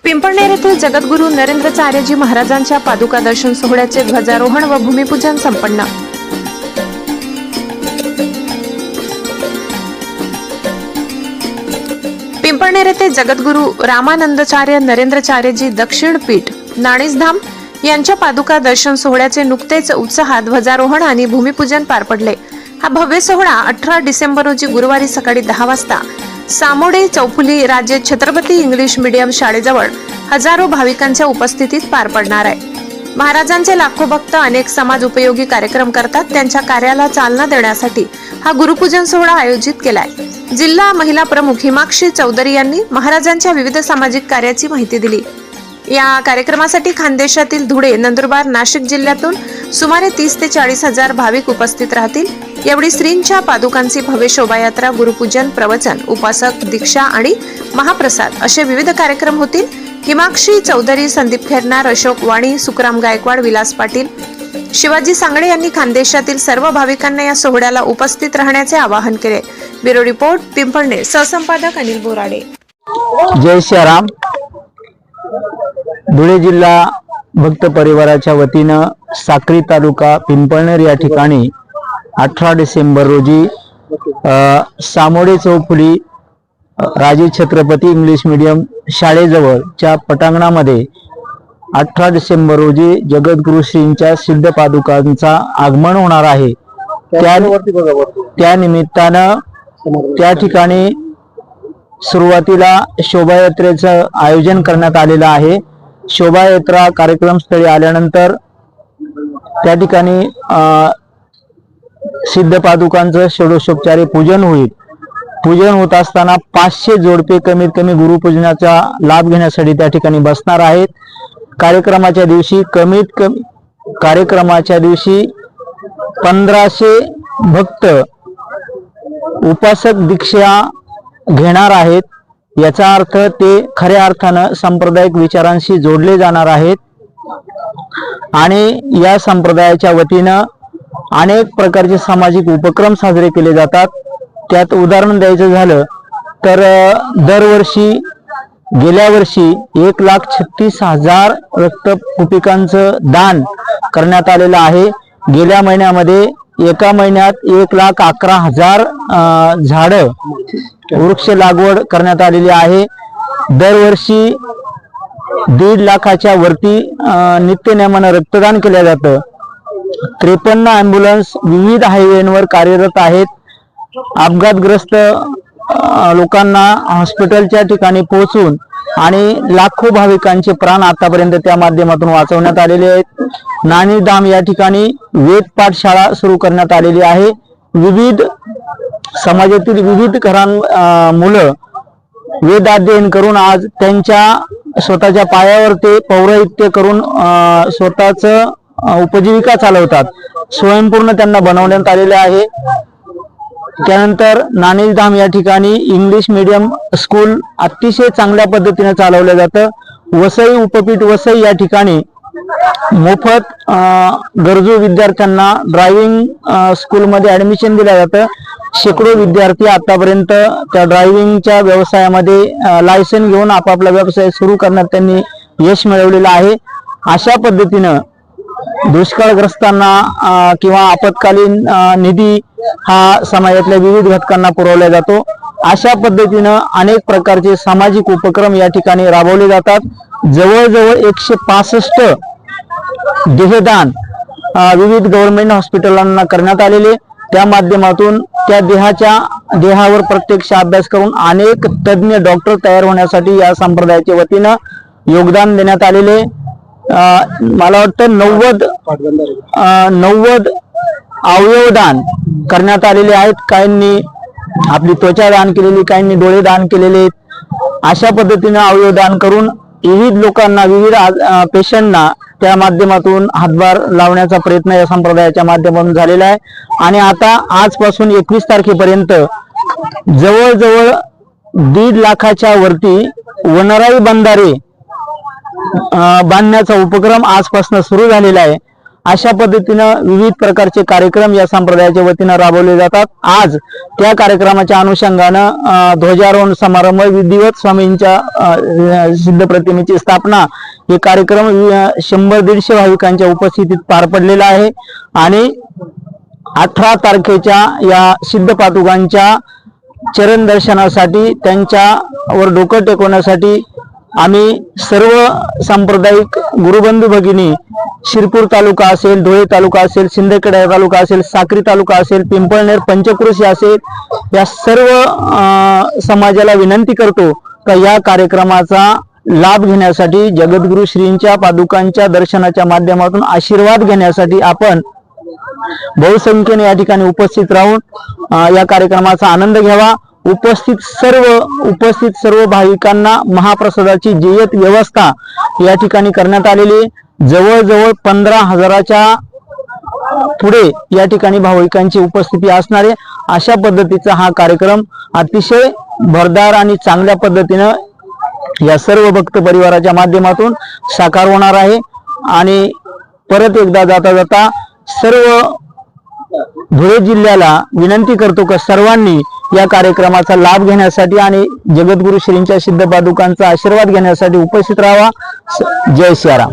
पिंपळनेर येथे जगद्गुरू नरेंद्राचार्यजी महाराजांच्या पादुका दर्शन सोहळ्याचे ध्वजारोहण व भूमिपूजन संपन्न। पिंपळनेर येथे जगद्गुरू रामानंदाचार्य नरेंद्राचार्यजी दक्षिण पीठ नाणीजधाम यांच्या पादुका दर्शन सोहळ्याचे नुकतेच उत्साहात ध्वजारोहण आणि भूमिपूजन पार पडले। हा भव्य सोहळा 18 डिसेंबर रोजी गुरुवारी सकाळी 10 वाजता सामोडे चौफुली राज्य छत्रपती इंग्लिश मीडियम शाळेजवळ हजारो भाविकांच्या उपस्थितीत पार पडणार आहे। महाराजांचे लाखो भक्त अनेक समाज उपयोगी कार्यक्रम करतात। त्यांच्या कार्याला चालना देण्यासाठी हा गुरुपूजन सोहळा आयोजित केलाय। जिल्हा महिला प्रमुख हिमाक्षी चौधरी यांनी महाराजांच्या विविध सामाजिक कार्याची माहिती दिली। या कार्यक्रमासाठी खानदेशातील धुळे, नंदुरबार, नाशिक जिल्ह्यातून सुमारे 30 ते 40 हजार भाविक उपस्थित राहतील। यावेळी श्रींच्या पादुकांची भव्य शोभायात्रा, गुरुपूजन, प्रवचन, उपासक, दीक्षा आणि महाप्रसाद असे विविध कार्यक्रम होतील। हिमाक्षी चौधरी, संदीप खेरनार, अशोक वाणी, सुखराम गायकवाड, विलास पाटील, शिवाजी सांगडे यांनी खानदेशातील सर्व भाविकांना या सोहळ्याला उपस्थित राहण्याचे आवाहन केले। Bureau report, Pimpalner. सहसंपादक अनिल बोराडे। जय श्रीराम। धुळे जिल्हा भक्त परिवाराच्या वतीनं साक्री तालुका पिंपळनेर या ठिकाणी 18 डिसेंबर रोजी सामोडे चौफुली राजे छत्रपती इंग्लिश मीडियम शाळेजवळच्या पटांगणामध्ये 18 डिसेंबर रोजी जगद्गुरू श्रींच्या सिद्ध पादुकांचा आगमन होणार आहे। त्या निमित्तानं त्या ठिकाणी सुरुवातीला शोभायात्रेचं आयोजन करण्यात आलेलं आहे। शोभायात्रा कार्यक्रमस्थळी आल्यानंतर त्या ठिकाणी सिद्ध पादुकांचं षोडशोपचारी पूजन होईल। पूजन होत असताना 500 जोडपे कमीत कमी गुरुपूजनाचा लाभ घेण्यासाठी त्या ठिकाणी बसणार आहेत। कार्यक्रमाच्या दिवशी 1500 भक्त उपासक दीक्षा घेणार आहेत। याचा अर्थ ते खऱ्या अर्थानं सांप्रदायिक विचारांशी जोडले जाणार आहेत आणि या संप्रदायाच्या वतीनं अनेक प्रकारचे सामाजिक उपक्रम साजरे केले जातात। त्यात उदाहरण द्यायचं झालं तर गेल्या वर्षी 1,36,000 रक्तकुपिकांचं दान करण्यात आलेलं आहे। गेल्या महिन्यामध्ये एका महिन्यात 1,11,000 झाडं वृक्ष लागवड करण्यात आलेली आहे। दरवर्षी 1.5 लाखाच्या वरती नित्यनेमानं रक्तदान केलं जातं। 53 ॲम्ब्युलन्स विविध हायवेवर कार्यरत आहेत। अपघातग्रस्त लोकांना हॉस्पिटलच्या ठिकाणी पोहोचून आणि लाखो भाविकांचे प्राण आतापर्यंत त्या माध्यमातून वाचवण्यात आलेले आहेत। नाणीजधाम या ठिकाणी वेद पाठशाळा सुरू करण्यात आलेली आहे। विविध समाजातील विविध मुलं वेद अध्ययन करून आज त्यांच्या स्वतःच्या पायावर ते पौरोहित्य करून स्वतःच उपजीविका चालवतात। स्वयंपूर्ण त्यांना बनवण्यात आलेले आहे। त्यानंतर नाणीजधाम या ठिकाणी इंग्लिश मीडियम स्कूल अतिशय चांगल्या पद्धतीने चालवलं जातं। वसई उपपीठ वसई या ठिकाणी मोफत गरजू विद्यार्थ्यांना ड्रायव्हिंग स्कूलमध्ये ऍडमिशन दिलं जातं। शेकडो विद्यार्थी आतापर्यंत त्या ड्रायव्हिंगच्या व्यवसायामध्ये लायसन घेऊन आपापला व्यवसाय सुरू करण्यात त्यांनी यश मिळवलेलं आहे। अशा पद्धतीनं दुष्काळग्रस्तांना किंवा आपत्कालीन निधी हा समाजातल्या विविध घटकांना पुरवला जातो। अशा पद्धतीनं अनेक प्रकारचे सामाजिक उपक्रम या ठिकाणी राबवले जातात। जवळजवळ 165 देहदान विविध गव्हर्नमेंट हॉस्पिटलांना करण्यात आलेले। त्या माध्यमातून त्या देहावर प्रत्यक्ष अभ्यास करून अनेक तज्ञ डॉक्टर तयार होण्यासाठी या संप्रदायाच्या वतीनं योगदान देण्यात आलेले। मला वाटतं 90 अवयवदान करण्यात आलेले आहेत। काहींनी आपली त्वचा दान केलेली, काहींनी डोळे दान केलेले। अशा पद्धतीने अवयवदान करून विविध लोकांना, विविध पेशंटना त्या माध्यमातून हातभार लावण्याचा प्रयत्न या संप्रदायाच्या माध्यमातून झालेला आहे। आणि आता आजपासून 21 तारखेपर्यंत जवळजवळ 1.5 लाखाच्या वरती वनराई बंधारे बांधण्याचा उपक्रम आजपासून सुरू झालेला आहे। अशा पद्धतीनं विविध प्रकारचे कार्यक्रम या संप्रदायाच्या वतीनं राबवले जातात. आज त्या कार्यक्रमाच्या अनुषंगानं ध्वजारोहण समारंभ, विधिवत स्वामींच्या सिद्ध प्रतिमेची स्थापना हे कार्यक्रम 100-150 भाविकांच्या उपस्थितीत पार पडलेला आहे. आणि 18 तारखेच्या या सिद्ध पादुकांच्या चरण दर्शनासाठी, त्यांच्यावर डोकं टेकवण्यासाठी आम्ही सर्व सांप्रदायिक गुरुबंधू भगिनी, शिरपूर तालुका असेल, धुळे तालुका असेल, शिंदखेडा तालुका असेल, साक्री तालुका असेल, पिंपळनेर, पंचक्रोशी असेल, या सर्व समाजाला विनंती करतो की या कार्यक्रमाचा लाभ घेण्यासाठी, जगद्गुरु श्रींच्या पादुकांच्या दर्शनाच्या माध्यमातून आशीर्वाद घेण्यासाठी आपण बहुसंख्येने या ठिकाणी उपस्थित राहून या कार्यक्रमाचा आनंद घ्यावा. उपस्थित सर्व भाविकांना महाप्रसादाची जय्यत व्यवस्था या ठिकाणी करण्यात आलेली. जवळजवळ 15,000च्या पुढे या ठिकाणी भाविकांची उपस्थिती असणार आहे. अशा पद्धतीचा हा कार्यक्रम अतिशय भरदार आणि चांगल्या पद्धतीनं या सर्व भक्त परिवाराच्या माध्यमातून साकार होणार आहे. आणि परत एकदा जाता जाता सर्व धुळे जिल्ह्याला विनंती करतो की सर्वांनी या कार्यक्रमाचा लाभ घेण्यासाठी आणि जगद्गुरु श्रींच्या सिद्ध पादुकांचा आशीर्वाद घेण्यासाठी उपस्थित राहावा. जय सियाराम.